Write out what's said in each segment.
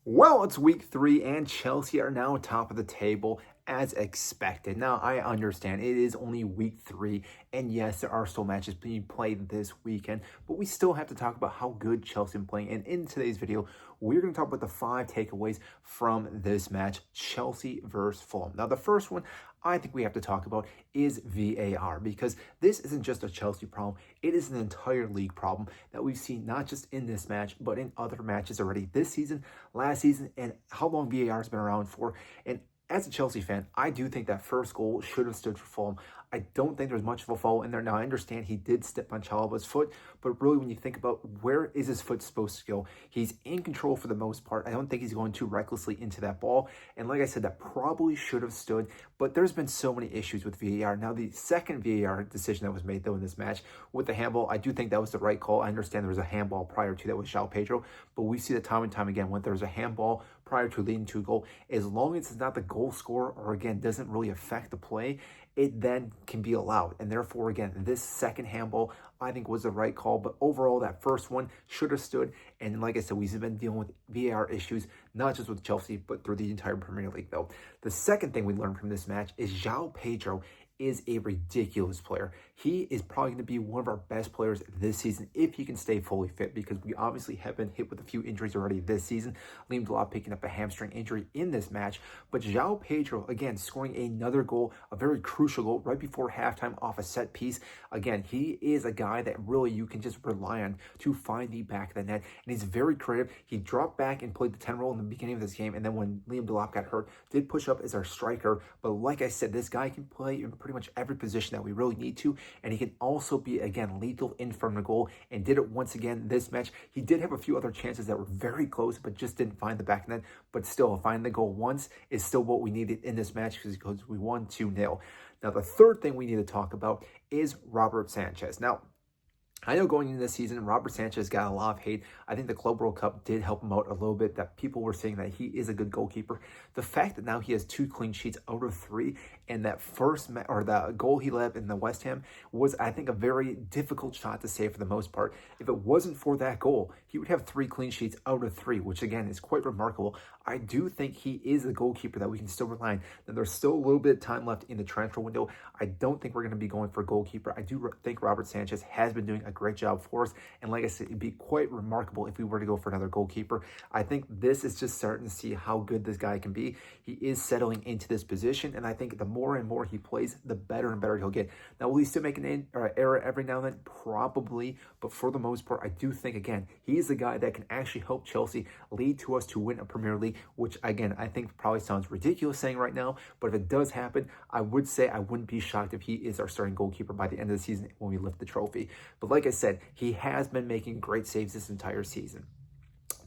Well, it's week 3 and Chelsea are now top of the table as expected. Now, I understand it is only week 3, and yes, there are still matches being played this weekend, but we still have to talk about how good Chelsea are playing. And in today's video, we're going to talk about the 5 takeaways from this match, Chelsea versus Fulham. Now, the first one I think we have to talk about is VAR, because this isn't just a Chelsea problem. It is an entire league problem that we've seen not just in this match, but in other matches already this season, last season, and how long VAR has been around for. And as a Chelsea fan, I do think that first goal should have stood for Fulham. I don't think there's much of a foul in there. Now, I understand he did step on Chalobah's foot, but really when you think about where is his foot supposed to go, he's in control for the most part. I don't think he's going too recklessly into that ball. And like I said, that probably should have stood, but there's been so many issues with VAR. Now, the second VAR decision that was made, though, in this match with the handball, I do think that was the right call. I understand there was a handball prior to that with João Pedro, but we see that time and time again when there's a handball prior to leading to a goal, as long as it's not the goal scorer or, again, doesn't really affect the play, it then can be allowed. And therefore, again, this second handball, I think, was the right call. But overall, that first one should have stood. And like I said, we've been dealing with VAR issues, not just with Chelsea, but through the entire Premier League, though. The second thing we learned from this match is João Pedro is a ridiculous player. He is probably going to be one of our best players this season if he can stay fully fit, because we obviously have been hit with a few injuries already this season. Liam Delap picking up a hamstring injury in this match, but João Pedro, again, scoring another goal, a very crucial goal right before halftime off a set piece. Again, he is a guy that really you can just rely on to find the back of the net, and he's very creative. He dropped back and played the 10 role in the beginning of this game, and then when Liam Delap got hurt, did push up as our striker. But like I said, this guy can play in pretty much every position that we really need to, and he can also be, again, lethal in front of the goal, and did it once again this match. He did have a few other chances that were very close, but just didn't find the back of the net. But still, finding the goal once is still what we needed in this match, because we won 2-0. Now, the third thing we need to talk about is Robert Sanchez. Now, I know going into this season, Robert Sanchez got a lot of hate. I think the Club World Cup did help him out a little bit, that people were saying that he is a good goalkeeper. The fact that now he has 2 clean sheets out of 3, and that that goal he led in the West Ham was, I think, a very difficult shot to save for the most part. If it wasn't for that goal, he would have 3 clean sheets out of 3, which again is quite remarkable. I do think he is a goalkeeper that we can still rely on. Now, there's still a little bit of time left in the transfer window. I don't think we're going to be going for a goalkeeper. I do think Robert Sanchez has been doing a great job for us, and like I said, it'd be quite remarkable if we were to go for another goalkeeper. I think this is just starting to see how good this guy can be. He is settling into this position, and I think the more and more he plays, the better and better he'll get. Now, will he still make an error every now and then? Probably, but for the most part, I do think, again, he's the guy that can actually help Chelsea lead to us to win a Premier League, which, again, I think probably sounds ridiculous saying right now, but if it does happen, I would say I wouldn't be shocked if he is our starting goalkeeper by the end of the season when we lift the trophy. But like I said, he has been making great saves this entire season.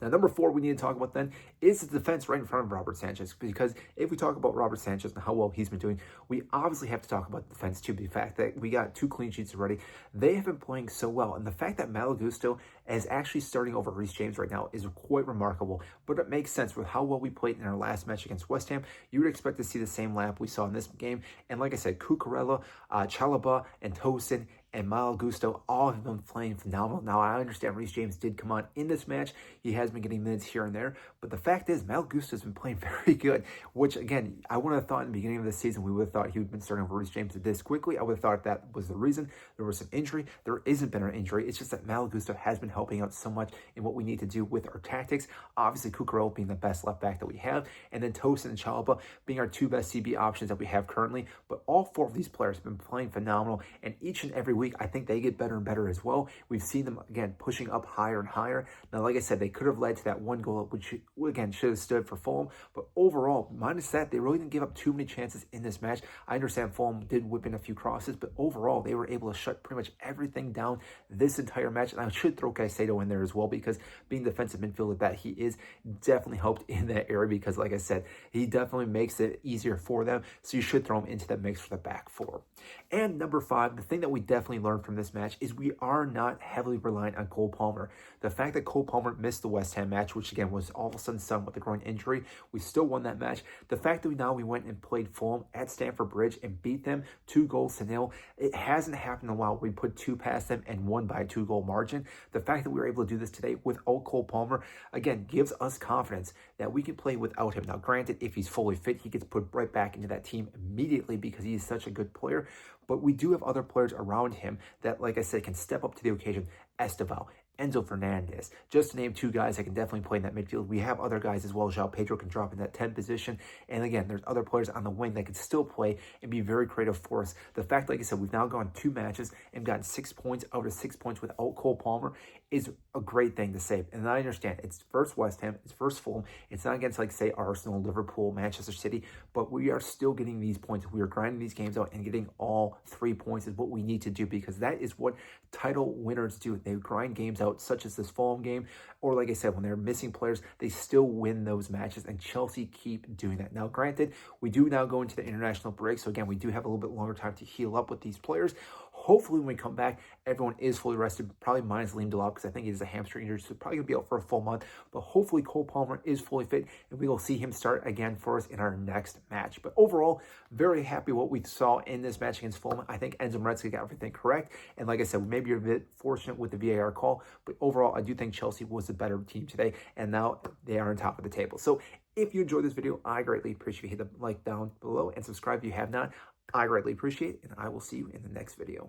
Now, number 4 we need to talk about then is the defense right in front of Robert Sanchez, because if we talk about Robert Sanchez and how well he's been doing, we obviously have to talk about the defense too. The fact that we got 2 clean sheets already, they have been playing so well, and the fact that Malo Gusto is actually starting over Reece James right now is quite remarkable. But it makes sense with how well we played in our last match against West Ham. You would expect to see the same lineup we saw in this game, and like I said, Cucurella, Chalobah, and Tosin and Malo Gusto all have been playing phenomenal. Now, I understand Reece James did come on in this match. He has been getting minutes here and there. But the fact is, Malo Gusto has been playing very good, which, again, I would have thought in the beginning of the season, we would have thought he would have been starting over Reece James this quickly. I would have thought that was the reason. There was some injury. There isn't been an injury. It's just that Malo Gusto has been helping out so much in what we need to do with our tactics. Obviously, Cucurella being the best left back that we have, and then Tosin and Chalobah being our 2 best CB options that we have currently. But all 4 of these players have been playing phenomenal, and each and every week, I think they get better and better as well. We've seen them, again, pushing up higher and higher. Now, like I said, they could have led to that 1 goal, which, again, should have stood for Fulham. But overall, minus that, they really didn't give up too many chances in this match. I understand Fulham did whip in a few crosses, but overall, they were able to shut pretty much everything down this entire match. And I should throw Caicedo in there as well, because being defensive midfielder that he is, definitely helped in that area, because, like I said, he definitely makes it easier for them. So you should throw him into that mix for the back 4. And number 5, the thing that we definitely definitely learned from this match is we are not heavily reliant on Cole Palmer. The fact that Cole Palmer missed the West Ham match, which again was all of a sudden sudden with a groin injury, we still won that match. The fact that we went and played Fulham at Stamford Bridge and beat them 2-0. It hasn't happened in a while. We put 2 past them and won by a 2-goal margin. The fact that we were able to do this today without Cole Palmer, again, gives us confidence that we can play without him. Now, granted, if he's fully fit, he gets put right back into that team immediately because he is such a good player. But we do have other players around him that, like I said, can step up to the occasion. Esteval, Enzo Fernandez, just to name 2 guys that can definitely play in that midfield. We have other guys as well. João Pedro can drop in that 10 position. And again, there's other players on the wing that can still play and be very creative for us. The fact, like I said, we've now gone 2 matches and gotten 6 points out of 6 points without Cole Palmer is a great thing to say. And I understand it's first West Ham, it's first Fulham. It's not against, like, say, Arsenal, Liverpool, Manchester City, but we are still getting these points. We are grinding these games out and getting all 3 points is what we need to do, because that is what title winners do. They grind games out, such as this Fulham game, or like I said, when they're missing players, they still win those matches, and Chelsea keep doing that. Now, granted, we do now go into the international break, so again, we do have a little bit longer time to heal up with these players. Hopefully, when we come back, everyone is fully rested, probably minus Liam Delap, because I think it is a hamstring injury, so probably going to be out for a full month. But hopefully, Cole Palmer is fully fit, and we will see him start again for us in our next match. But overall, very happy what we saw in this match against Fulham. I think Enzo Maresca got everything correct. And like I said, maybe you're a bit fortunate with the VAR call, but overall, I do think Chelsea was the better team today, and now they are on top of the table. So if you enjoyed this video, I greatly appreciate you hit the like down below and subscribe if you have not. I greatly appreciate it, and I will see you in the next video.